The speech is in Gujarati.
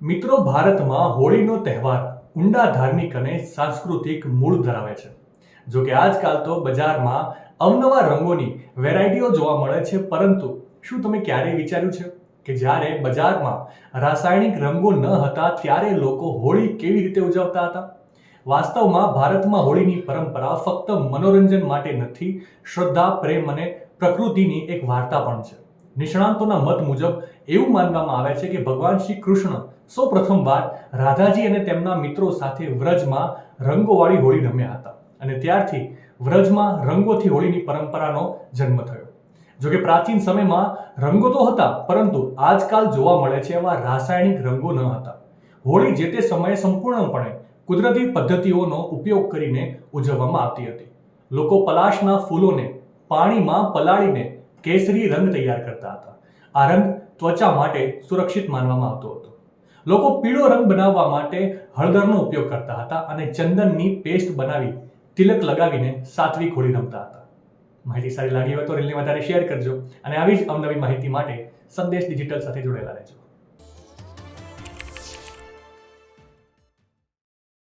મિત્રો, ભારતમાં હોળીનો તહેવાર ઊંડા ધાર્મિક અને સાંસ્કૃતિક મૂળ ધરાવે છે. જો કે આજકાલ તો બજારમાં અવનવા રંગોની વેરાયટીઓ જોવા મળે છે, પરંતુ શું તમે ક્યારેય વિચાર્યું છે કે જ્યારે બજારમાં રાસાયણિક રંગો ન હતા ત્યારે લોકો હોળી કેવી રીતે ઉજવતા હતા? વાસ્તવમાં ભારતમાં હોળીની પરંપરા ફક્ત મનોરંજન માટે નથી, શ્રદ્ધા, પ્રેમ અને પ્રકૃતિની એક વાર્તા પણ છે. નિષ્ણાંતોના મત મુજબ એવું માનવામાં આવે છે કે ભગવાન શ્રી કૃષ્ણ સૌ પ્રથમવાર રાધાજી અને તેમના મિત્રો સાથે વ્રજમાં રંગોવાળી હોળી રમ્યા હતા અને ત્યારથી વ્રજમાં રંગોથી હોળીની પરંપરાનો જન્મ થયો. જોકે પ્રાચીન સમયમાં રંગો તો હતા, પરંતુ આજકાલ જોવા મળે છે એવા રાસાયણિક રંગો ન હતા. હોળી જે તે સમયે સંપૂર્ણપણે કુદરતી પદ્ધતિઓનો ઉપયોગ કરીને ઉજવવામાં આવતી હતી. લોકો પલાશના ફૂલોને પાણીમાં પલાળીને કેસરી રંગ તૈયાર કરતા હતા. આ રંગ ત્વચા માટે સુરક્ષિત માનવામાં આવતો હતો. લોકો પીળો રંગ બનાવવા માટે હળદરનો ઉપયોગ કરતા હતા અને ચંદનની પેસ્ટ બનાવી તિલક લગાવીને સાત્વિક હોળી રમતા હતા. માહિતી સારી લાગી હોય તો રીલને વધારે શેર કરજો અને આવી જ અવનવી માહિતી માટે સંદેશ ડિજિટલ સાથે જોડાયેલા રહેજો.